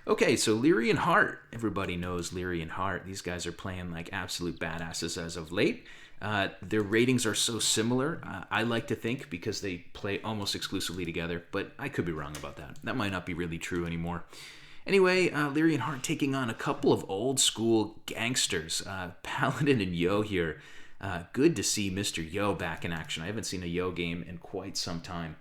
Okay, so Liereyy+Heart. Everybody knows Liereyy+Heart. These guys are playing like absolute badasses as of late. Their ratings are so similar, I like to think, because they play almost exclusively together, but I could be wrong about that. That might not be really true anymore. Anyway, Liereyy+Heart taking on a couple of old school gangsters, Paladin and Yo here. Good to see Mr. Yo back in action. I haven't seen a Yo game in quite some time.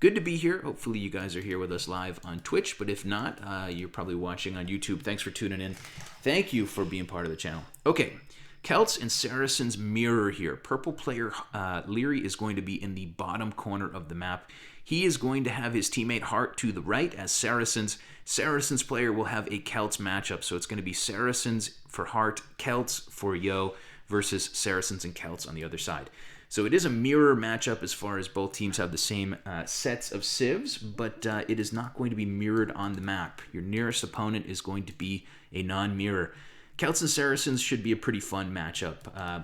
Good to be here. Hopefully you guys are here with us live on Twitch, but if not, you're probably watching on YouTube. Thanks for tuning in. Thank you for being part of the channel. Okay, Celts and Saracens mirror here. Purple player Liereyy is going to be in the bottom corner of the map. He is going to have his teammate Heart to the right as Saracens. Saracens player will have a Celts matchup, so it's going to be Saracens for Heart, Celts for Yo versus Saracens and Celts on the other side. So it is a mirror matchup as far as both teams have the same sets of civs, but it is not going to be mirrored on the map. Your nearest opponent is going to be a non-mirror. Celts and Saracens should be a pretty fun matchup.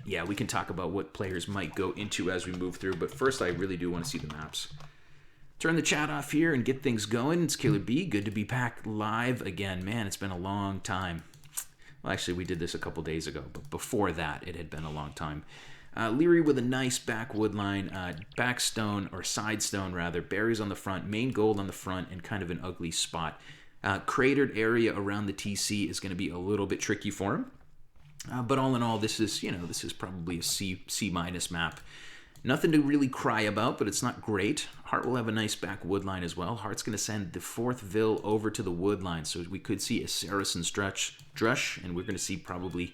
Yeah, we can talk about what players might go into as we move through, but first I really do want to see the maps. Turn the chat off here and get things going. It's Killer B. Good to be back live again. Man, it's been a long time. Well, actually, we did this a couple days ago, but before that, it had been a long time. Liereyy with a nice back wood line, back stone, or side stone rather, berries on the front, main gold on the front, and kind of an ugly spot. Cratered area around the TC is going to be a little bit tricky for him. But all in all, this is probably a C minus map. Nothing to really cry about, but it's not great. Heart will have a nice back wood line as well. Heart's going to send the 4th Vil over to the wood line, so we could see a Saracens drush, and we're going to see probably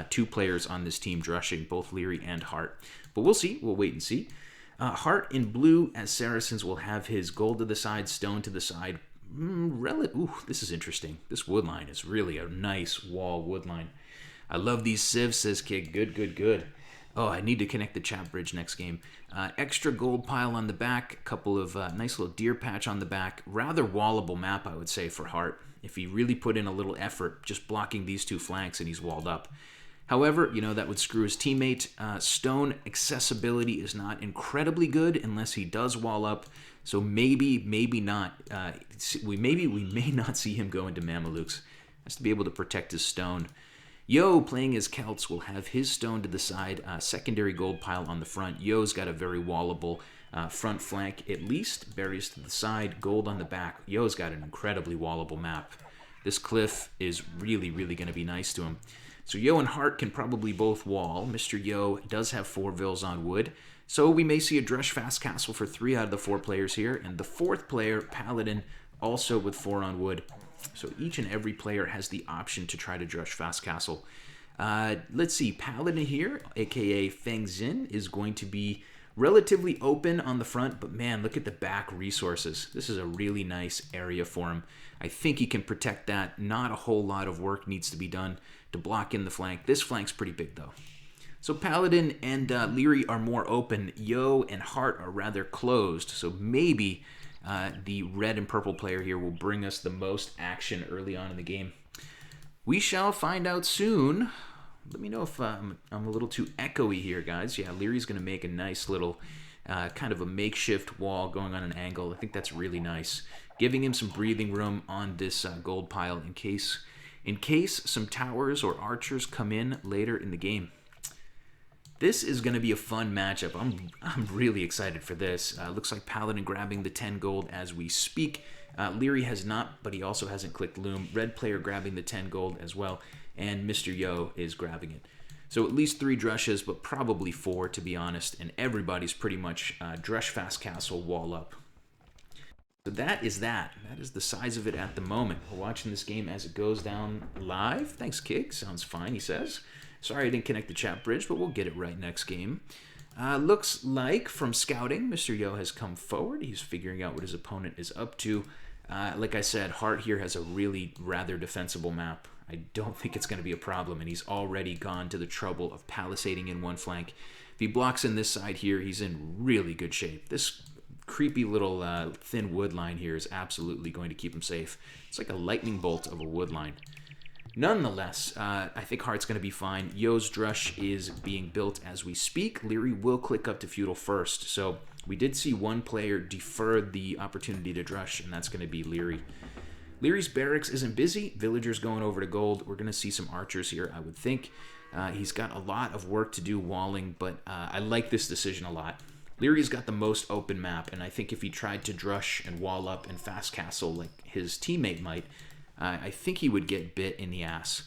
2 players on this team drushing, both Liereyy and Heart. But we'll see. We'll wait and see. Heart in blue as Saracens will have his gold to the side, stone to the side. Ooh, this is interesting. This wood line is really a nice wall wood line. I love these civs, says Kid. Good, good, good. Oh, I need to connect the chat bridge next game. Extra gold pile on the back. A couple of nice little deer patch on the back. Rather wallable map, I would say, for Heart. If he really put in a little effort just blocking these 2 flanks and he's walled up. However, that would screw his teammate. Stone accessibility is not incredibly good unless he does wall up. So maybe not. We may not see him go into Mamelukes. Has to be able to protect his stone. Yo, playing as Celts, will have his stone to the side, secondary gold pile on the front. Yo's got a very wallable front flank, at least. Berries to the side, gold on the back. Yo's got an incredibly wallable map. This cliff is really, really going to be nice to him. So Yo and Heart can probably both wall. Mr. Yo does have 4 Vils on wood. So we may see a Drush Fast Castle for 3 out of the 4 players here. And the 4th player, Paladin, also with 4 on wood. So each and every player has the option to try to Drush Fast Castle. Let's see. Paladin here, a.k.a. Feng Xin, is going to be relatively open on the front. But man, look at the back resources. This is a really nice area for him. I think he can protect that. Not a whole lot of work needs to be done to block in the flank. This flank's pretty big, though. So Paladin and Liereyy are more open. Yo and Heart are rather closed. So maybe the red and purple player here will bring us the most action early on in the game. We shall find out soon. Let me know if I'm a little too echoey here, guys. Yeah, Lierey's going to make a nice little kind of a makeshift wall going on an angle. I think that's really nice. Giving him some breathing room on this gold pile in case some towers or archers come in later in the game. This is going to be a fun matchup. I'm really excited for this. Looks like Paladin grabbing the 10 gold as we speak. Liereyy has not, but he also hasn't clicked Loom. Red player grabbing the 10 gold as well, and Mr. Yo is grabbing it. So at least 3 drushes, but probably 4 to be honest, and everybody's pretty much drush fast castle wall up. So that is that. That is the size of it at the moment. We're watching this game as it goes down live. Thanks, Kick. Sounds fine, he says. Sorry I didn't connect the chat bridge, but we'll get it right next game. Looks like from scouting, Mr. Yo has come forward. He's figuring out what his opponent is up to. Like I said, Heart here has a really rather defensible map. I don't think it's going to be a problem, and he's already gone to the trouble of palisading in one flank. If he blocks in this side here, he's in really good shape. This creepy little thin wood line here is absolutely going to keep him safe. It's like a lightning bolt of a wood line. Nonetheless, I think Heart's going to be fine. Yo's Drush is being built as we speak. Liereyy will click up to Feudal first. So we did see one player defer the opportunity to Drush, and that's going to be Liereyy. Lierey's barracks isn't busy. Villagers going over to gold. We're going to see some archers here, I would think. He's got a lot of work to do walling, but I like this decision a lot. Lierey's got the most open map, and I think if he tried to drush and wall up and fast castle like his teammate might, I think he would get bit in the ass.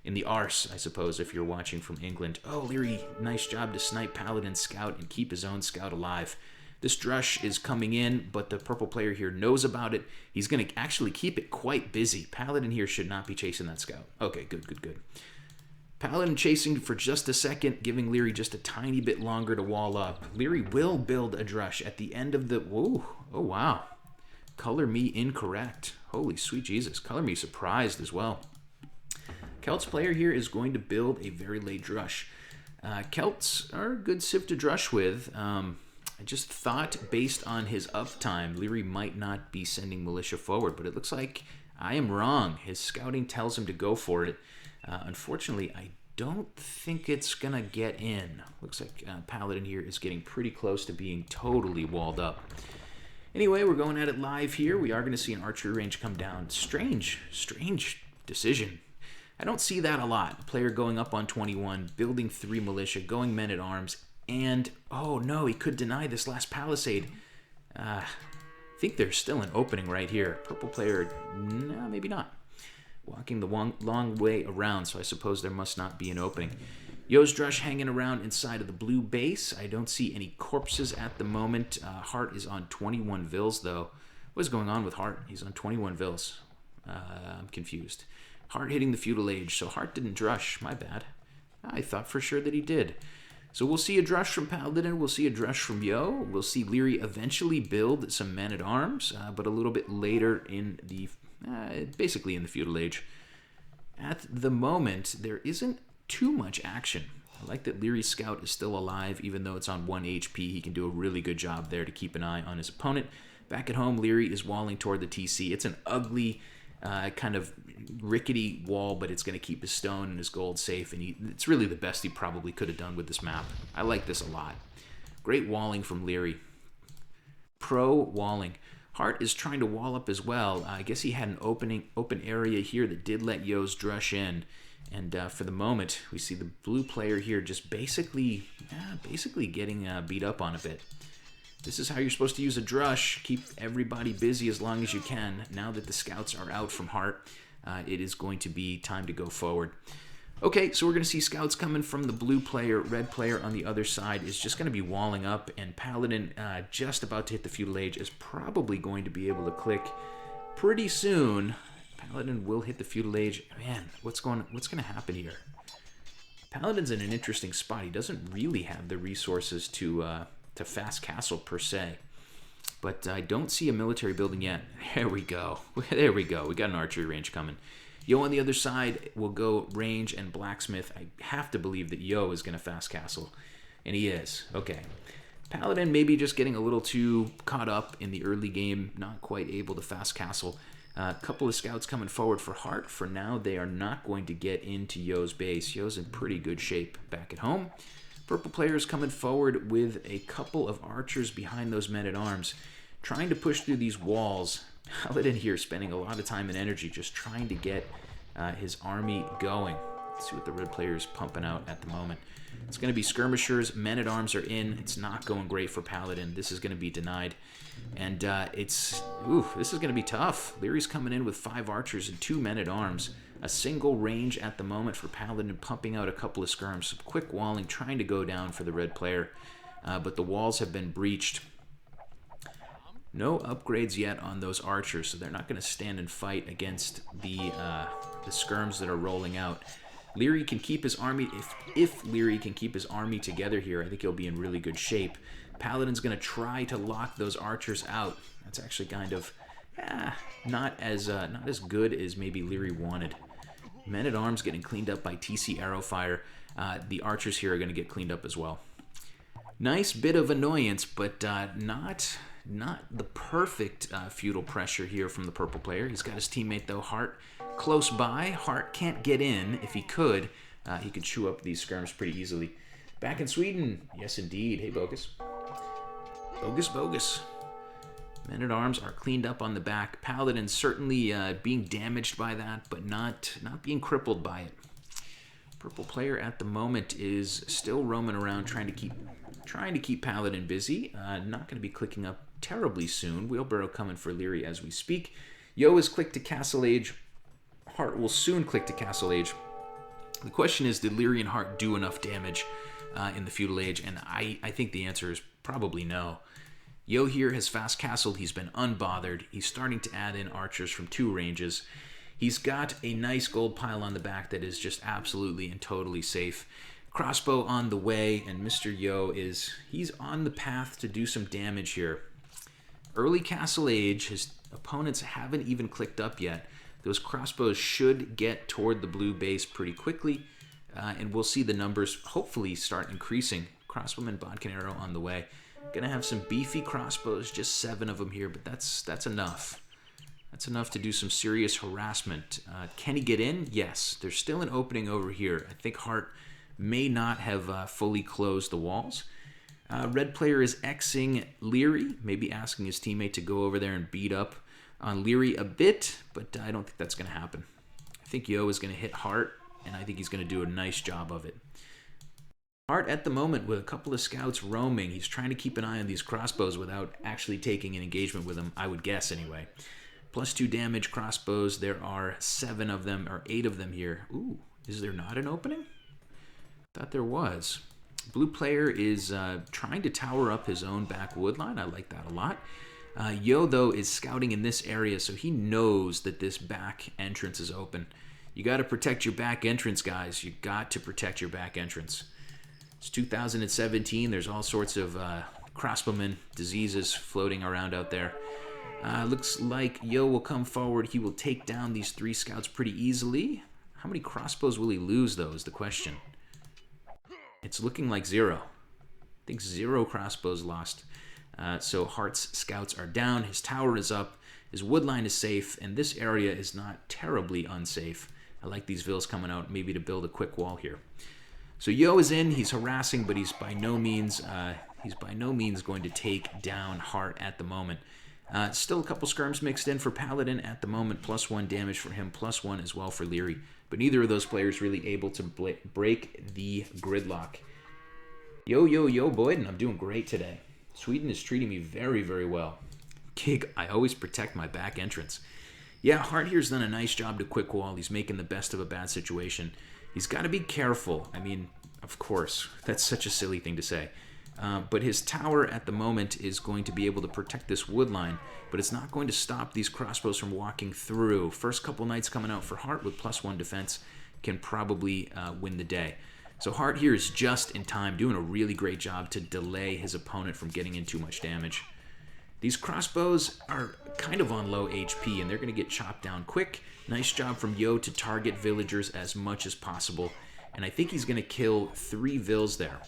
In the arse, I suppose, if you're watching from England. Oh, Liereyy, nice job to snipe Paladin's scout and keep his own scout alive. This drush is coming in, but the purple player here knows about it. He's going to actually keep it quite busy. Paladin here should not be chasing that scout. Okay, good, good, good. Paladin chasing for just a second, giving Liereyy just a tiny bit longer to wall up. Liereyy will build a drush at the end of the... Whoa, oh, wow. Color me incorrect. Holy sweet Jesus. Color me surprised as well. Celts player here is going to build a very late drush. Celts are a good civ to drush with. I just thought, based on his uptime, Liereyy might not be sending militia forward, but it looks like I am wrong. His scouting tells him to go for it. Unfortunately, I don't think it's going to get in. Looks like Paladin here is getting pretty close to being totally walled up. Anyway, we're going at it live here. We are going to see an archery range come down. Strange decision. I don't see that a lot. A player going up on 21, building 3 militia, going men-at-arms, and, oh no, he could deny this last palisade. I think there's still an opening right here. Purple player, no, maybe not. Walking the long way around, so I suppose there must not be an opening. Yo's drush hanging around inside of the blue base. I don't see any corpses at the moment. Hart is on 21 vills, though. What is going on with Hart? He's on 21 vills. I'm confused. Hart hitting the feudal age, so Hart didn't drush. My bad. I thought for sure that he did. So we'll see a drush from Paladin, we'll see a drush from Yo, we'll see Liereyy eventually build some men-at-arms, but a little bit later in the, basically in the feudal age. At the moment, there isn't too much action. I like that Lierey's scout is still alive, even though it's on 1 HP. He can do a really good job there to keep an eye on his opponent. Back at home, Liereyy is walling toward the TC. It's an ugly, kind of rickety wall, but it's going to keep his stone and his gold safe, and it's really the best he probably could have done with this map. I like this a lot. Great walling from Liereyy. Pro walling. Hart is trying to wall up as well. I guess he had an open area here that did let Yo's drush in, and for the moment, we see the blue player here just basically getting beat up on a bit. This is how you're supposed to use a drush. Keep everybody busy as long as you can. Now that the scouts are out from Hart, it is going to be time to go forward. Okay, so we're going to see scouts coming from the blue player. Red player on the other side is just going to be walling up, and Paladin, just about to hit the feudal age, is probably going to be able to click pretty soon. Paladin will hit the feudal age. Man, what's going to happen here? Paladin's in an interesting spot. He doesn't really have the resources to fast castle per se. But I don't see a military building yet. There we go. There we go. We got an archery range coming. Yo on the other side will go range and blacksmith. I have to believe that Yo is going to fast castle. And he is. Okay. Paladin maybe just getting a little too caught up in the early game. Not quite able to fast castle. A couple of scouts coming forward for Hart. For now, they are not going to get into Yo's base. Yo's in pretty good shape back at home. Purple players coming forward with a couple of archers behind those men-at-arms, trying to push through these walls. Paladin here spending a lot of time and energy just trying to get his army going. Let's see what the red player is pumping out at the moment. It's going to be skirmishers. Men-at-arms are in. It's not going great for Paladin. This is going to be denied. And this is going to be tough. Lierey's coming in with 5 archers and 2 men-at-arms. A single range at the moment for Paladin, pumping out a couple of skirms. Some quick walling, trying to go down for the red player. But the walls have been breached. No upgrades yet on those archers, so they're not going to stand and fight against the skirms that are rolling out. Liereyy can keep his army. If Liereyy can keep his army together here, I think he'll be in really good shape. Paladin's going to try to lock those archers out. That's actually kind of not as good as maybe Liereyy wanted. Men-at-arms getting cleaned up by TC Arrowfire. The archers here are going to get cleaned up as well. Nice bit of annoyance, but not the perfect feudal pressure here from the purple player. He's got his teammate, though, Hart, close by. Hart can't get in. If he could chew up these skirms pretty easily. Back in Sweden. Yes, indeed. Hey, Bogus. Bogus. Men-at-Arms are cleaned up on the back. Paladin certainly being damaged by that, but not being crippled by it. Purple player at the moment is still roaming around trying to keep Paladin busy. Not going to be clicking up terribly soon. Wheelbarrow coming for Liereyy as we speak. Yo is clicked to Castle Age. Heart will soon click to Castle Age. The question is, did Liereyy and Heart do enough damage in the Feudal Age? And I think the answer is probably no. Yo here has fast castled. He's been unbothered. He's starting to add in archers from 2 ranges. He's got a nice gold pile on the back that is just absolutely and totally safe. Crossbow on the way, and Mr. Yo he's on the path to do some damage here. Early Castle Age, his opponents haven't even clicked up yet. Those crossbows should get toward the blue base pretty quickly, and we'll see the numbers hopefully start increasing. Crossbowman, bodkin arrow on the way. Gonna have some beefy crossbows, just 7 of them here, but that's enough. That's enough to do some serious harassment. Can he get in? Yes. There's still an opening over here. I think Heart may not have fully closed the walls. Red player is Xing Liereyy, maybe asking his teammate to go over there and beat up on Liereyy a bit, but I don't think that's going to happen. I think Yo is going to hit Heart, and I think he's going to do a nice job of it. Heart at the moment with a couple of scouts roaming. He's trying to keep an eye on these crossbows without actually taking an engagement with them, I would guess anyway. +2 damage crossbows. There are 7 of them, or 8 of them here. Ooh, is there not an opening? Thought there was. Blue player is trying to tower up his own back wood line. I like that a lot. Yo, though, is scouting in this area, so he knows that this back entrance is open. You got to protect your back entrance, guys. You got to protect your back entrance. It's 2017. There's all sorts of crossbowman diseases floating around out there. Looks like Yo will come forward. He will take down these 3 scouts pretty easily. How many crossbows will he lose, though, is the question. It's looking like 0. I think 0 crossbows lost. So Heart's scouts are down. His tower is up. His wood line is safe. And this area is not terribly unsafe. I like these vills coming out, maybe to build a quick wall here. So Yo is in. He's harassing, but he's by no means going to take down Heart at the moment. Still a couple skirms mixed in for Paladin at the moment. +1 damage for him, +1 as well for Liereyy. But neither of those players really able to break the gridlock. Yo, Boyden, I'm doing great today. Sweden is treating me very, very well. Gig, I always protect my back entrance. Yeah, Heart here's done a nice job to quick wall. He's making the best of a bad situation. He's got to be careful. I mean, of course, that's such a silly thing to say. But his tower at the moment is going to be able to protect this wood line, but it's not going to stop these crossbows from walking through. First couple knights coming out for Heart with +1 defense can probably win the day. So Heart here is just in time, doing a really great job to delay his opponent from getting in too much damage. These crossbows are kind of on low HP, and they're going to get chopped down quick. Nice job from Yo to target villagers as much as possible, and I think he's going to kill 3 vills there.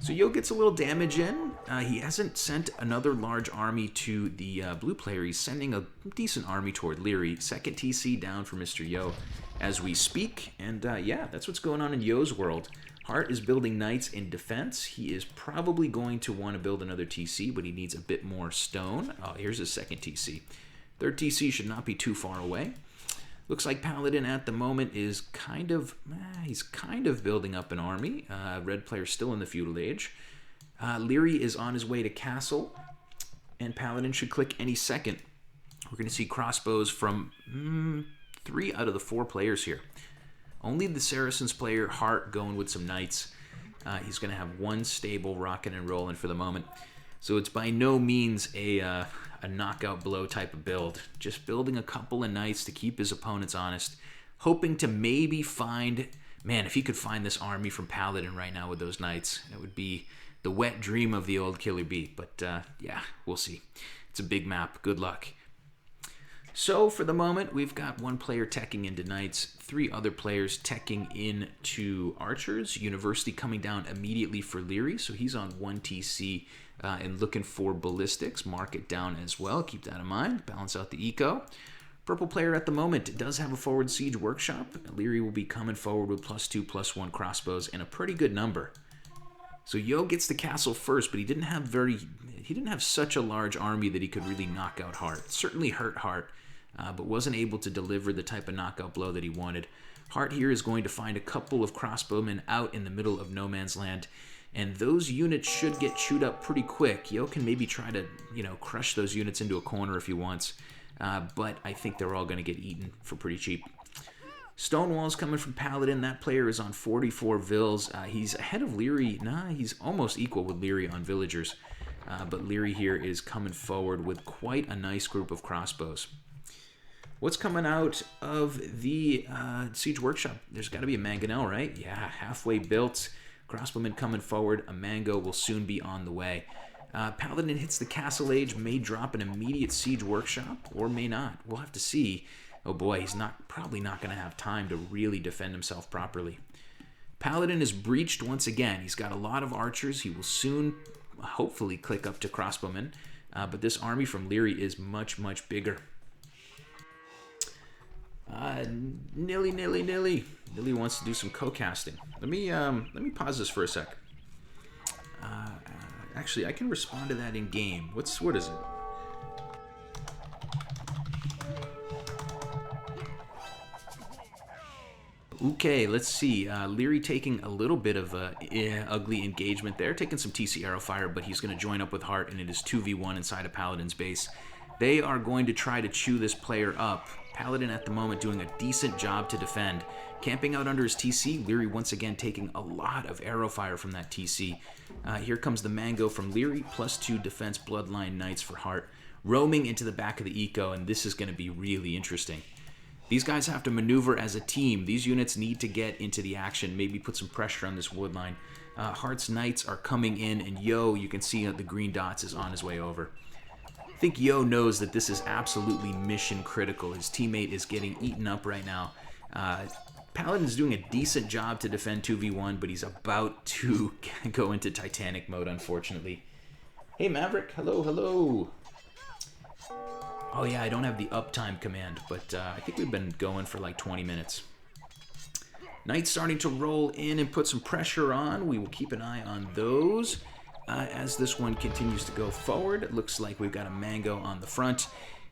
So Yo gets a little damage in. He hasn't sent another large army to the blue player. He's sending a decent army toward Liereyy. Second TC down for Mr. Yo as we speak. And yeah, that's what's going on in Yo's world. Heart is building knights in defense. He is probably going to want to build another TC, but he needs a bit more stone. Oh, here's his second TC. Third TC should not be too far away. Looks like Paladin at the moment is he's kind of building up an army. Red player still in the Feudal Age. Liereyy is on his way to Castle, and Paladin should click any second. We're going to see crossbows from 3 out of the 4 players here. Only the Saracens player, Heart, going with some knights. He's going to have 1 stable rocking and rolling for the moment. So it's by no means a knockout blow type of build. Just building a couple of knights to keep his opponents honest. Hoping to maybe find... Man, if he could find this army from Paladin right now with those knights, it would be the wet dream of the old Killer Bee. But yeah, we'll see. It's a big map. Good luck. So for the moment, we've got 1 player teching into knights, 3 other players teching into archers. University coming down immediately for Liereyy, so he's on 1 TC and looking for ballistics. Mark it down as well. Keep that in mind. Balance out the eco. Purple player at the moment does have a forward siege workshop. Liereyy will be coming forward with +2/+1 crossbows and a pretty good number. So Yo gets the castle first, but he didn't have such a large army that he could really knock out Hart. Certainly hurt Hart, but wasn't able to deliver the type of knockout blow that he wanted. Hart here is going to find a couple of crossbowmen out in the middle of no man's land, and those units should get chewed up pretty quick. Yo can maybe try to, crush those units into a corner if he wants, but I think they're all going to get eaten for pretty cheap. Stonewall's coming from Paladin. That player is on 44 vills. He's ahead of Liereyy. He's almost equal with Liereyy on villagers. But Liereyy here is coming forward with quite a nice group of crossbows. What's coming out of the Siege Workshop? There's got to be a mangonel, right? Yeah, halfway built. Crossbowman coming forward. A mango will soon be on the way. Paladin hits the Castle Age, may drop an immediate Siege Workshop, or may not. We'll have to see. Oh boy, he's probably not going to have time to really defend himself properly. Paladin is breached once again. He's got a lot of archers. He will soon, hopefully, click up to crossbowmen. But this army from Liereyy is much, much bigger. Nilly. Nilly wants to do some co-casting. Let me pause this for a sec. Actually, I can respond to that in game. What is it? Okay, let's see. Liereyy taking a little bit of a ugly engagement there, taking some TC arrow fire, but he's going to join up with Hart, and it is 2v1 inside of Paladin's base. They are going to try to chew this player up. Paladin at the moment doing a decent job to defend. Camping out under his TC, Liereyy once again taking a lot of arrow fire from that TC. Here comes the mango from Liereyy, +2 defense bloodline knights for Hart, roaming into the back of the eco, and this is going to be really interesting. These guys have to maneuver as a team. These units need to get into the action, maybe put some pressure on this wood line. Hart's knights are coming in, and Yo, you can see the green dots, is on his way over. I think Yo knows that this is absolutely mission critical. His teammate is getting eaten up right now. Paladin's doing a decent job to defend 2v1, but he's about to go into Titanic mode, unfortunately. Hey, Maverick. Hello. Oh yeah, I don't have the uptime command, but I think we've been going for like 20 minutes. Knights starting to roll in and put some pressure on. We will keep an eye on those as this one continues to go forward. It looks like we've got a mango on the front.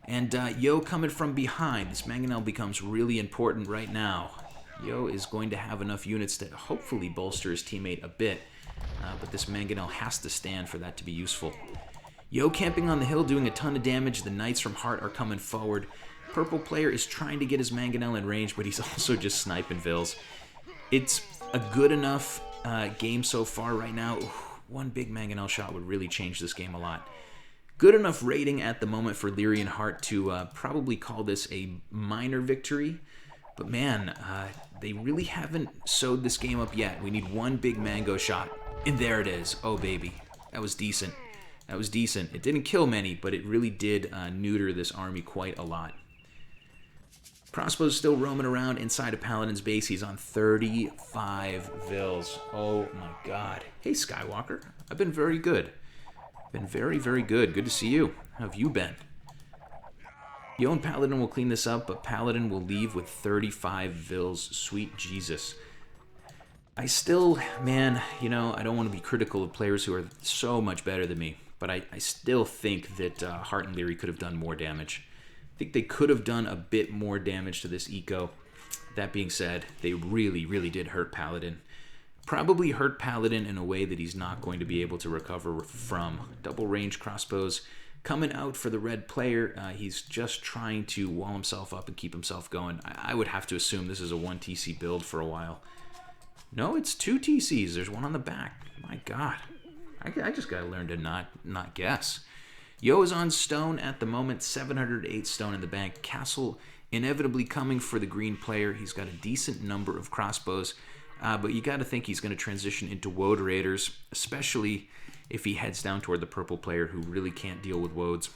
And Yo coming from behind. This mangonel becomes really important right now. Yo is going to have enough units to hopefully bolster his teammate a bit. But this mangonel has to stand for that to be useful. Yo camping on the hill doing a ton of damage. The knights from Hart are coming forward. Purple player is trying to get his mangonel in range, but he's also just sniping vills. It's a good enough game so far right now. One big mangonel shot would really change this game a lot. Good enough rating at the moment for Liereyy and Hart to probably call this a minor victory. But man, they really haven't sewed this game up yet. We need one big mango shot. And there it is. Oh, baby. That was decent. That was decent. It didn't kill many, but it really did neuter this army quite a lot. Crossbow's still roaming around inside of Paladin's base. He's on 35 vills. Oh my god. Hey, Skywalker. I've been very good. Been very, very good. Good to see you. How have you been? Yo and Paladin will clean this up, but Paladin will leave with 35 vills. Sweet Jesus. I still, man, I don't want to be critical of players who are so much better than me, but I still think that Hart and Liereyy could have done more damage. I think they could have done a bit more damage to this eco. That being said, they really, really did hurt Paladin. Probably hurt Paladin in a way that he's not going to be able to recover from. Double range crossbows coming out for the red player. He's just trying to wall himself up and keep himself going. I would have to assume this is a 1 TC build for a while. No, it's 2 TCs. There's one on the back. My god. I just gotta learn to not guess. Yo is on stone at the moment. 708 stone in the bank. Castle inevitably coming for the green player. He's got a decent number of crossbows. But you got to think he's going to transition into woad raiders, especially if he heads down toward the purple player who really can't deal with woads.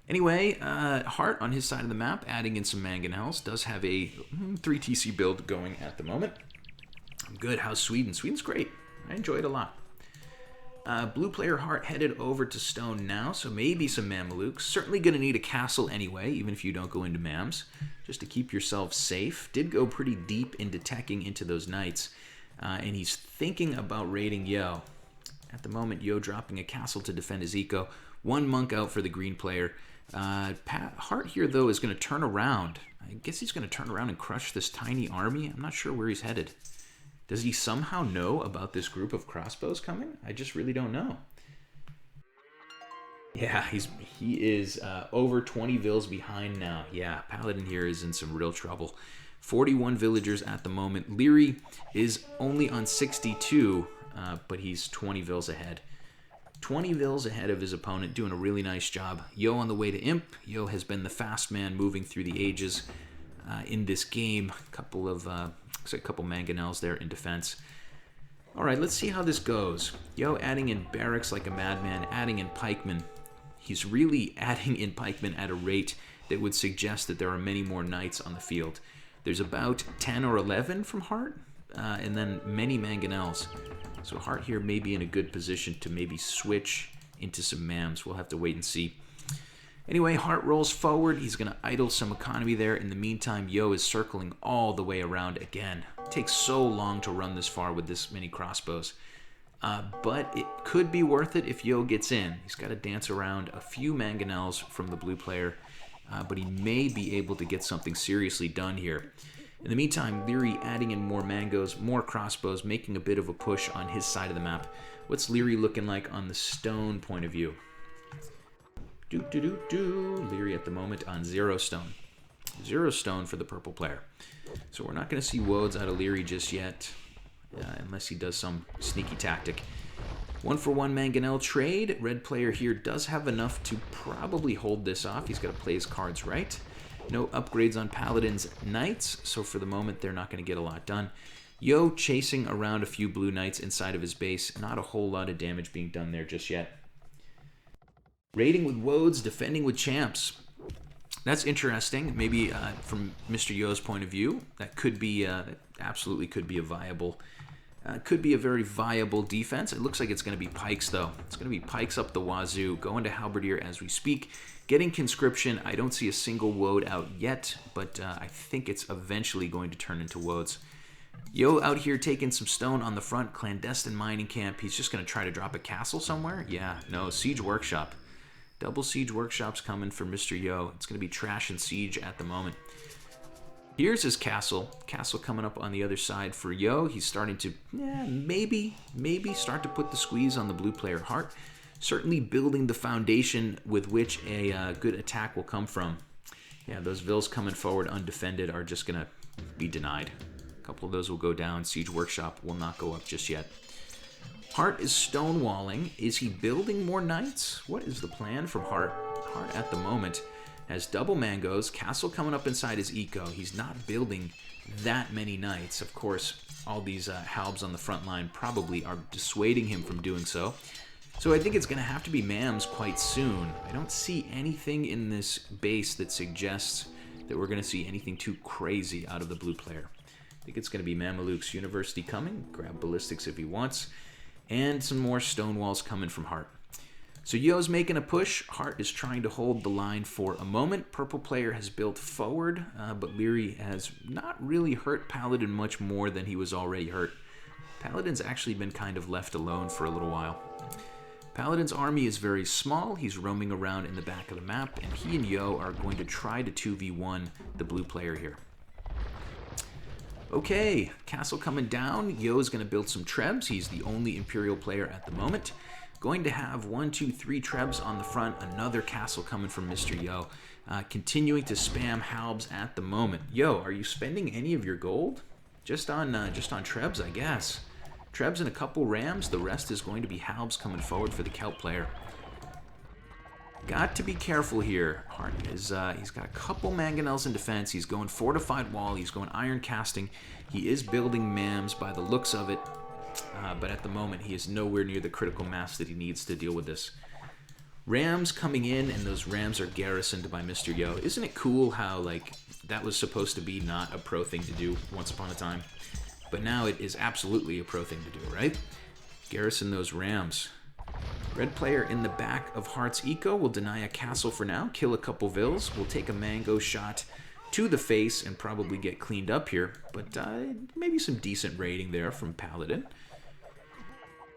Anyway, Hart on his side of the map, adding in some mangonels, does have a 3 TC build going at the moment. Good. How's Sweden? Sweden's great. I enjoy it a lot. Blue player Hart headed over to stone now, so maybe some Mamelukes. Certainly going to need a castle anyway, even if you don't go into Mams, just to keep yourself safe. Did go pretty deep into teching into those knights. and he's thinking about raiding Yo. At the moment, Yo dropping a castle to defend his eco. One monk out for the green player. Heart here, though, is going to turn around. I guess he's going to turn around and crush this tiny army. I'm not sure where he's headed. Does he somehow know about this group of crossbows coming? I just really don't know. Yeah, he is over 20 vills behind now. Yeah, Paladin here is in some real trouble. 41 villagers at the moment. Liereyy is only on 62, but he's 20 vills ahead. 20 vills ahead of his opponent, doing a really nice job. Yo on the way to Imp. Yo has been the fast man moving through the ages in this game. A couple mangonels there in defense. All right, let's see how this goes. Yo adding in barracks like a madman, adding in pikemen. He's really adding in pikemen at a rate that would suggest that there are many more knights on the field. There's about 10 or 11 from Heart, and then many mangonels. So Heart here may be in a good position to maybe switch into some mams. We'll have to wait and see. Anyway, Heart rolls forward. He's going to idle some economy there. In the meantime, Yo is circling all the way around again. It takes so long to run this far with this many crossbows. But it could be worth it if Yo gets in. He's got to dance around a few mangonels from the blue player, but he may be able to get something seriously done here. In the meantime, Liereyy adding in more mangos, more crossbows, making a bit of a push on his side of the map. What's Liereyy looking like on the stone point of view? Liereyy at the moment on 0 stone. 0 stone for the purple player. So we're not going to see woads out of Liereyy just yet, unless he does some sneaky tactic. 1-for-1 mangonel trade. Red player here does have enough to probably hold this off. He's got to play his cards right. No upgrades on Paladin's Knights, so for the moment they're not going to get a lot done. Yo chasing around a few blue Knights inside of his base. Not a whole lot of damage being done there just yet. Raiding with woads, defending with champs. That's interesting. Maybe from Mr. Yo's point of view, that could be, that absolutely could be a viable, could be a very viable defense. It looks like it's going to be pikes, though. It's going to be pikes up the wazoo, going to halberdier as we speak. Getting conscription. I don't see a single woad out yet, but I think it's eventually going to turn into woads. Yo out here taking some stone on the front, clandestine mining camp. He's just going to try to drop a castle somewhere? Yeah, no, siege workshop. Double siege workshops coming for Mr. Yo. It's going to be trash and siege at the moment. Here's his castle. Castle coming up on the other side for Yo. He's starting to, maybe start to put the squeeze on the blue player Heart. Certainly building the foundation with which a good attack will come from. Yeah, those vills coming forward undefended are just going to be denied. A couple of those will go down. Siege Workshop will not go up just yet. Heart is stonewalling. Is he building more knights? What is the plan from Heart? Heart at the moment has double mangoes. Castle coming up inside his eco. He's not building that many knights. Of course, all these halbs on the front line probably are dissuading him from doing so. So I think it's going to have to be mams quite soon. I don't see anything in this base that suggests that we're going to see anything too crazy out of the blue player. I think it's going to be Mameluke's University coming. Grab ballistics if he wants. And some more stone walls coming from Heart. So Yo's making a push. Heart is trying to hold the line for a moment. Purple player has built forward, but Liereyy has not really hurt Paladin much more than he was already hurt. Paladin's actually been kind of left alone for a little while. Paladin's army is very small. He's roaming around in the back of the map, and he and Yo are going to try to 2v1 the blue player here. Okay, castle coming down. Yo is going to build some trebs. He's the only Imperial player at the moment. Going to have 1, 2, 3 trebs on the front. Another castle coming from Mr. Yo. Continuing to spam halbs at the moment. Yo, are you spending any of your gold? Just on trebs, I guess. Trebs and a couple rams. The rest is going to be halbs coming forward for the Celt player. Got to be careful here. Heart is, he's got a couple mangonels in defense. He's going fortified wall. He's going iron casting. He is building mams by the looks of it. But at the moment, he is nowhere near the critical mass that he needs to deal with this. Rams coming in, and those rams are garrisoned by Mr. Yo. Isn't it cool how, like, that was supposed to be not a pro thing to do once upon a time? But now it is absolutely a pro thing to do, right? Garrison those rams. Red player in the back of Heart's eco will deny a castle for now, kill a couple vills, will take a mango shot to the face and probably get cleaned up here, but maybe some decent raiding there from Paladin.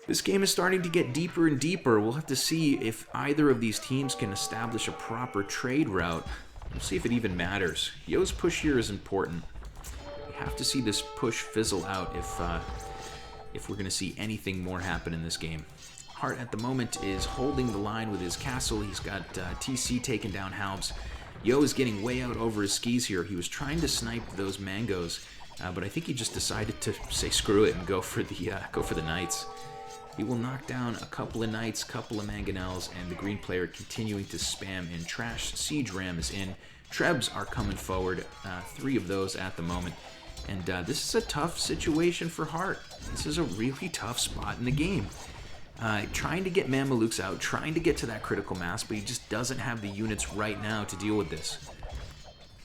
This game is starting to get deeper and deeper. We'll have to see if either of these teams can establish a proper trade route. We'll see if it even matters. Yo's push here is important. We have to see this push fizzle out if we're going to see anything more happen in this game. Heart at the moment is holding the line with his castle. He's got TC taking down Halbs. Yo is getting way out over his skis here. He was trying to snipe those mangoes, but I think he just decided to say screw it and go for the knights. He will knock down a couple of knights, couple of mangonels, and the green player continuing to spam in trash. Siege ram is in. Trebs are coming forward, 3 of those at the moment. And this is a tough situation for Heart. This is a really tough spot in the game. Trying to get Mamelukes out, trying to get to that critical mass, but he just doesn't have the units right now to deal with this.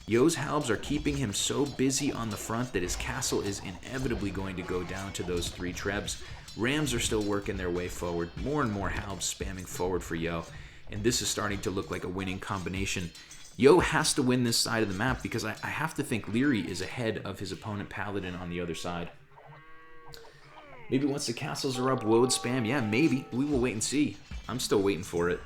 Yo's Halbs are keeping him so busy on the front that his castle is inevitably going to go down to those 3 Trebs. Rams are still working their way forward. More and more Halbs spamming forward for Yo. And this is starting to look like a winning combination. Yo has to win this side of the map because I have to think Liereyy is ahead of his opponent Paladin on the other side. Maybe once the castles are up, woad spam. Yeah, maybe. We will wait and see. I'm still waiting for it.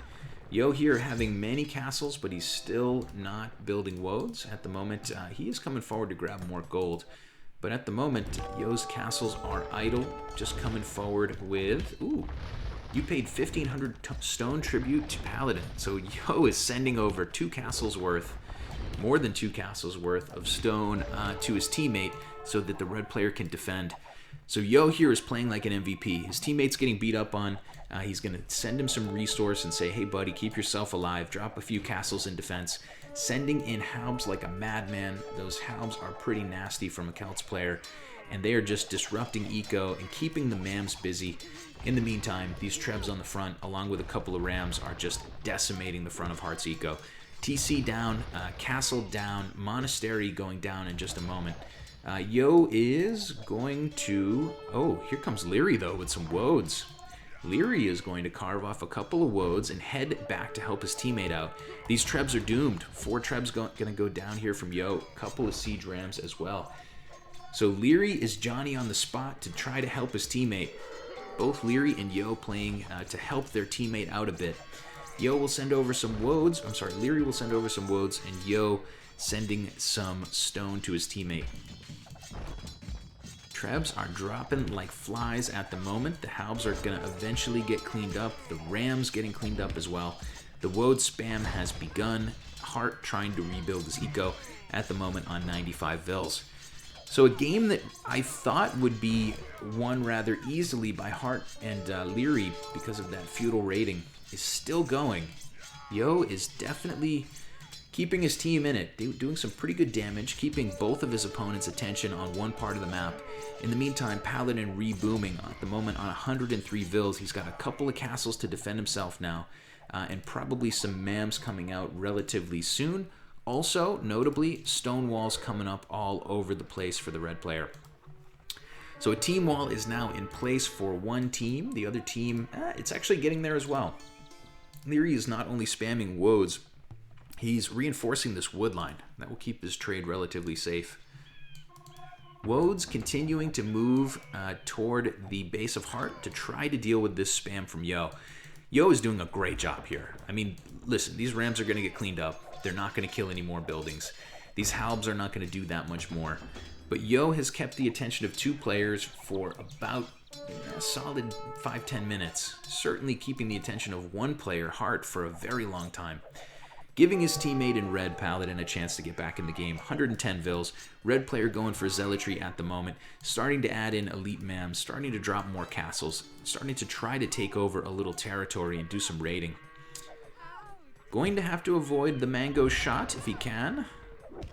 Yo here having many castles, but he's still not building woads. At the moment, he is coming forward to grab more gold. But at the moment, Yo's castles are idle, just coming forward with... Ooh, you paid 1,500 stone tribute to Paladin. So Yo is sending over 2 castles worth, more than 2 castles worth of stone to his teammate so that the red player can defend. So Yo here is playing like an MVP. His teammate's getting beat up on. He's going to send him some resource and say, hey buddy, keep yourself alive. Drop a few castles in defense. Sending in Halbs like a madman. Those Halbs are pretty nasty from a Celts player. And they are just disrupting eco and keeping the Mams busy. In the meantime, these Trebs on the front, along with a couple of Rams, are just decimating the front of Heart's eco. TC down, Castle down, Monastery going down in just a moment. Yo is going to... Oh, here comes Liereyy, though, with some woads. Liereyy is going to carve off a couple of woads and head back to help his teammate out. These Trebs are doomed. 4 Trebs going to go down here from Yo. A couple of Siege Rams as well. So Liereyy is Johnny on the spot to try to help his teammate. Both Liereyy and Yo playing to help their teammate out a bit. Yo will send over some woads. I'm sorry, Liereyy will send over some woads, and Yo sending some stone to his teammate. Trebs are dropping like flies at the moment. The Halbs are going to eventually get cleaned up. The Rams getting cleaned up as well. The woad spam has begun. Heart trying to rebuild his eco at the moment on 95 Vils. So a game that I thought would be won rather easily by Heart and Liereyy because of that feudal rating is still going. Yo is definitely keeping his team in it, doing some pretty good damage, keeping both of his opponents' attention on one part of the map. In the meantime, Paladin re-booming at the moment on 103 Vils. He's got a couple of castles to defend himself now, and probably some Mams coming out relatively soon. Also, notably, stone walls coming up all over the place for the red player. So a team wall is now in place for one team. The other team, it's actually getting there as well. Liereyy is not only spamming woads, he's reinforcing this wood line. That will keep his trade relatively safe. Woads continuing to move toward the base of Heart to try to deal with this spam from Yo. Yo is doing a great job here. I mean, listen, these Rams are going to get cleaned up. They're not going to kill any more buildings. These Halbs are not going to do that much more. But Yo has kept the attention of 2 players for about a solid 5-10 minutes. Certainly keeping the attention of 1 player, Heart, for a very long time. Giving his teammate in red, Paladin, a chance to get back in the game. 110 Vils. Red player going for Zealotry at the moment. Starting to add in elite Mams. Starting to drop more castles. Starting to try to take over a little territory and do some raiding. Going to have to avoid the Mango shot if he can.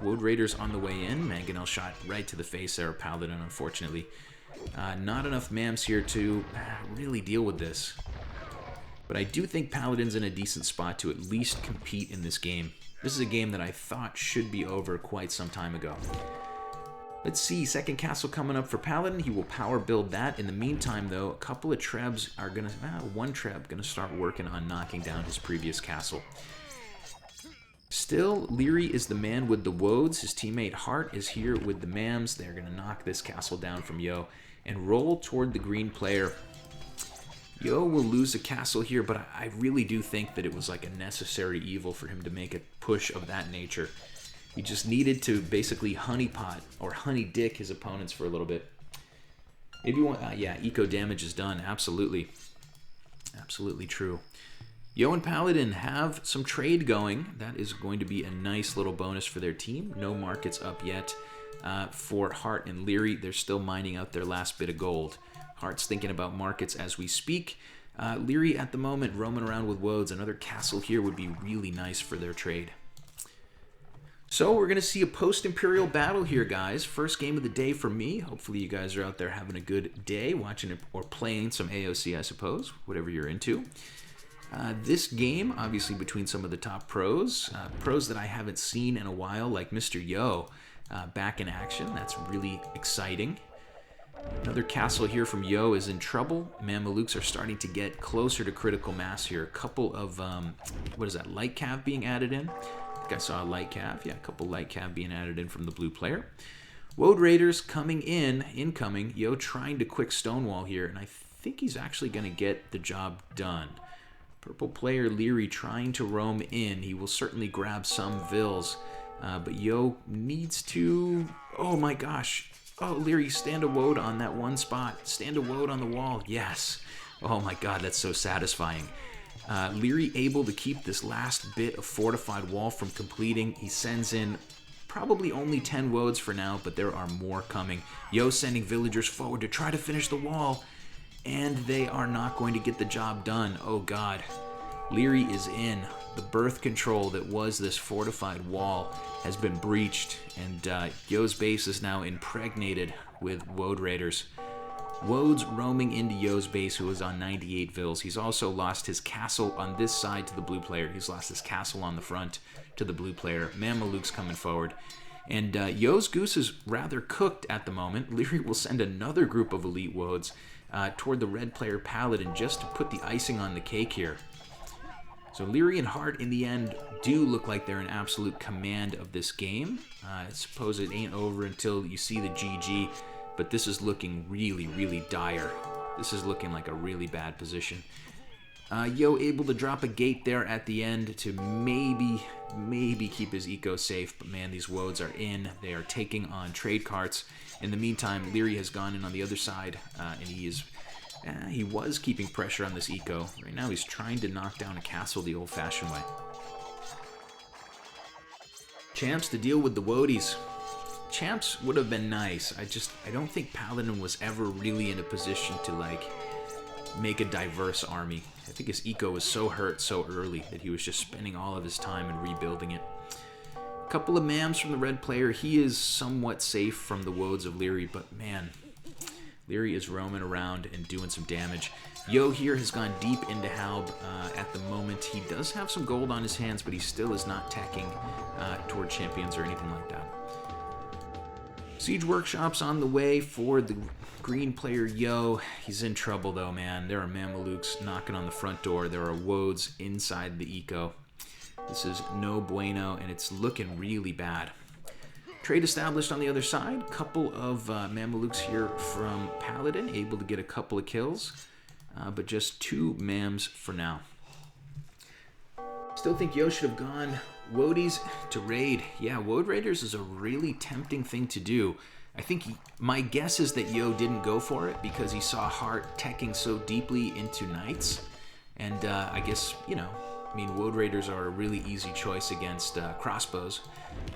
Woad Raiders on the way in. Mangonel shot right to the face there of Paladin, unfortunately. Not enough Mams here to really deal with this. But I do think Paladin's in a decent spot to at least compete in this game. This is a game that I thought should be over quite some time ago. Let's see, second castle coming up for Paladin. He will power build that. In the meantime, though, a couple of Trebs are going to... one Treb going to start working on knocking down his previous castle. Still, Liereyy is the man with the woads. His teammate Hart is here with the mams. They're going to knock this castle down from Yo and roll toward the green player. Yo will lose a castle here, but I really do think that it was like a necessary evil for him to make a push of that nature. He just needed to basically honeypot or honey dick his opponents for a little bit. Maybe one, yeah, eco damage is done. Absolutely. Absolutely true. Yo and Paladin have some trade going. That is going to be a nice little bonus for their team. No markets up yet for Hart and Liereyy. They're still mining out their last bit of gold. Hart's thinking about markets as we speak. Liereyy at the moment roaming around with woads. Another castle here would be really nice for their trade. So we're going to see a post-Imperial battle here, guys. First game of the day for me. Hopefully you guys are out there having a good day, watching it or playing some AOC, I suppose, whatever you're into. This game, obviously between some of the top pros, pros that I haven't seen in a while, like Mr. Yo, back in action. That's really exciting. Another castle here from Yo is in trouble. Mamelukes are starting to get closer to critical mass here. A couple of, what is that, light cav being added in? I think I saw a light cav. Yeah, a couple light cav being added in from the blue player. Woad Raiders coming in, incoming. Yo trying to quick stonewall here, and I think he's actually going to get the job done. Purple player Liereyy trying to roam in. He will certainly grab some vills, but Yo needs to... Oh my gosh. Oh, Liereyy, stand a woad on that one spot. Stand a woad on the wall. Yes. Oh my god, that's so satisfying. Liereyy able to keep this last bit of fortified wall from completing. He sends in probably only 10 woads for now, but there are more coming. Yo sending villagers forward to try to finish the wall, and they are not going to get the job done. Oh god. Liereyy is in. The birth control that was this fortified wall has been breached, and Yo's base is now impregnated with Woad Raiders. Woads roaming into Yo's base, who is on 98 vills. He's also lost his castle on this side to the blue player. He's lost his castle on the front to the blue player. Mamelukes coming forward. And Yo's goose is rather cooked at the moment. Liereyy will send another group of elite Woads toward the red player Paladin just to put the icing on the cake here. So Liereyy and Hart, in the end, do look like they're in absolute command of this game. I suppose it ain't over until you see the GG, but this is looking really, really dire. This is looking like a really bad position. Yo able to drop a gate there at the end to maybe keep his eco safe, but man, these woads are in. They are taking on trade carts. In the meantime, Liereyy has gone in on the other side, and he was keeping pressure on this eco. Right now he's trying to knock down a castle the old-fashioned way. Champs to deal with the woadies. Champs would have been nice. I don't think Paladin was ever really in a position to like make a diverse army. I think his eco was so hurt so early that he was just spending all of his time in rebuilding it. A couple of mams from the red player. He is somewhat safe from the woads of Liereyy, but man, Liereyy is roaming around and doing some damage. Yo here has gone deep into Halb at the moment. He does have some gold on his hands, but he still is not teching toward champions or anything like that. Siege Workshop's on the way for the green player Yo. He's in trouble though, man. There are Mamelukes knocking on the front door. There are woads inside the eco. This is no bueno, and it's looking really bad. Trade established on the other side. Couple of Mamelukes here from Paladin, able to get a couple of kills, but just 2 mams for now. Still think Yo should have gone Woadies to raid. Yeah, Woad Raiders is a really tempting thing to do. I think my guess is that Yo didn't go for it because he saw Hart teching so deeply into Knights, and I guess, you know, I mean, Woad Raiders are a really easy choice against crossbows,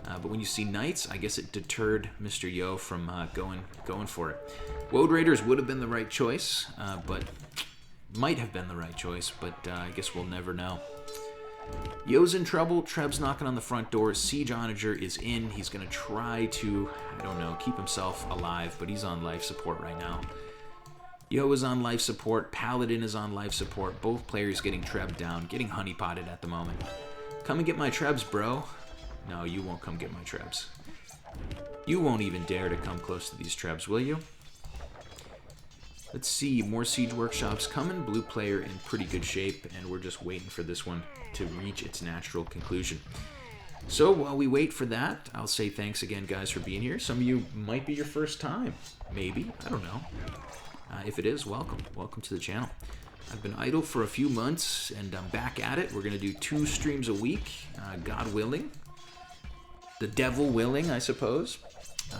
but when you see Knights, I guess it deterred Mr. Yo from going for it. Woad Raiders would have been the right choice, but might have been the right choice, but I guess we'll never know. Yo's in trouble. Treb's knocking on the front door. Siege Onager is in. He's going to try to, I don't know, keep himself alive, but he's on life support right now. Yo is on life support. Paladin is on life support. Both players getting Treb down, getting honeypotted at the moment. Come and get my Trebs, bro. No, you won't come get my Trebs. You won't even dare to come close to these Trebs, will you? Let's see, more Siege Workshops coming. Blue player in pretty good shape, and we're just waiting for this one to reach its natural conclusion. So while we wait for that, I'll say thanks again, guys, for being here. Some of you might be your first time. Maybe. I don't know. If it is, welcome. Welcome to the channel. I've been idle for a few months, and I'm back at it. We're going to do 2 streams a week, God willing. The devil willing, I suppose.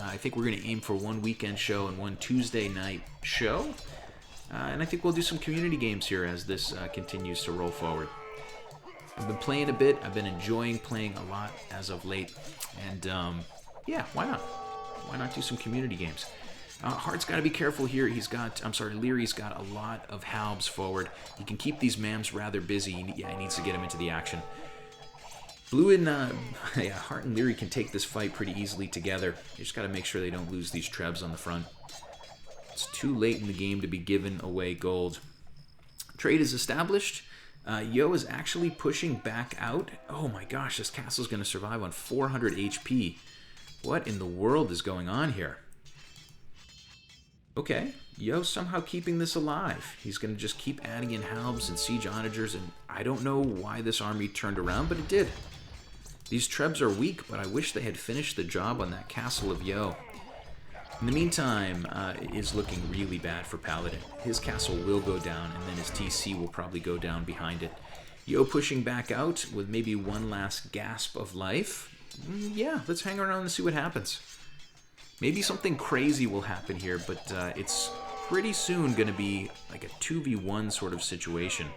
I think we're going to aim for 1 weekend show and 1 Tuesday night show. And I think we'll do some community games here as this continues to roll forward. I've been playing a bit. I've been enjoying playing a lot as of late. And yeah, why not? Why not do some community games? Hart's got to be careful here. Lierey's got a lot of halbs forward. He can keep these mams rather busy. Yeah, he needs to get them into the action. Blue and Hart and Liereyy can take this fight pretty easily together. You just got to make sure they don't lose these trebs on the front. It's too late in the game to be giving away gold. Trade is established. Yo is actually pushing back out. Oh my gosh, this castle's going to survive on 400 HP. What in the world is going on here? Okay, Yo's somehow keeping this alive. He's going to just keep adding in halbs and siege onagers, and I don't know why this army turned around, but it did. These trebs are weak, but I wish they had finished the job on that castle of Yo. In the meantime, it is looking really bad for Paladin. His castle will go down, and then his TC will probably go down behind it. Yo pushing back out with maybe one last gasp of life. Yeah, let's hang around and see what happens. Maybe something crazy will happen here, but it's pretty soon going to be like a 2v1 sort of situation.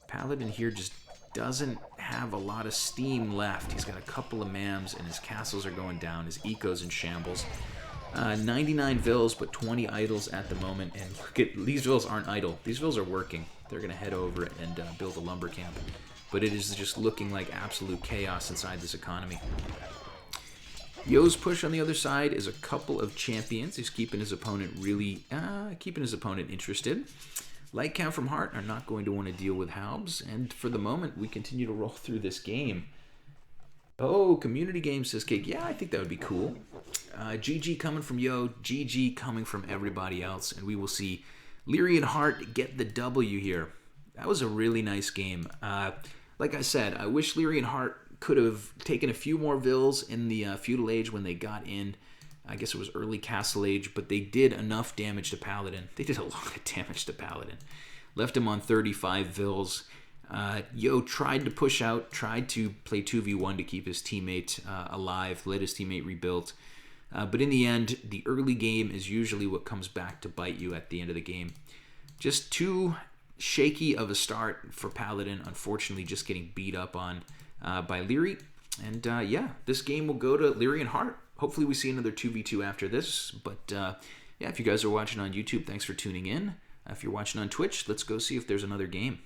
Paladin here just doesn't have a lot of steam left. He's got a couple of mams, and his castles are going down. His eco's in shambles. 99 vills, but 20 idols at the moment. And look at these vills aren't idle. These vills are working. They're going to head over and build a lumber camp. But it is just looking like absolute chaos inside this economy. Yo's push on the other side is a couple of champions. He's keeping his opponent really, interested. Light count from Hart are not going to want to deal with halbs, and for the moment, we continue to roll through this game. Oh, community game, says Cake. Yeah, I think that would be cool. GG coming from Yo, GG coming from everybody else, and we will see Liereyy and Hart get the W here. That was a really nice game. Like I said, I wish Liereyy and Hart could have taken a few more vills in the feudal age when they got in. I guess it was early castle age, but they did enough damage to Paladin. They did a lot of damage to Paladin. Left him on 35 vills. Yo tried to push out, tried to play 2v1 to keep his teammate alive, let his teammate rebuild. But in the end, the early game is usually what comes back to bite you at the end of the game. Just too shaky of a start for Paladin, unfortunately just getting beat up on by Liereyy. And yeah, this game will go to Liereyy and Hart. Hopefully we see another 2v2 after this. But yeah, if you guys are watching on YouTube, thanks for tuning in. If you're watching on Twitch, let's go see if there's another game.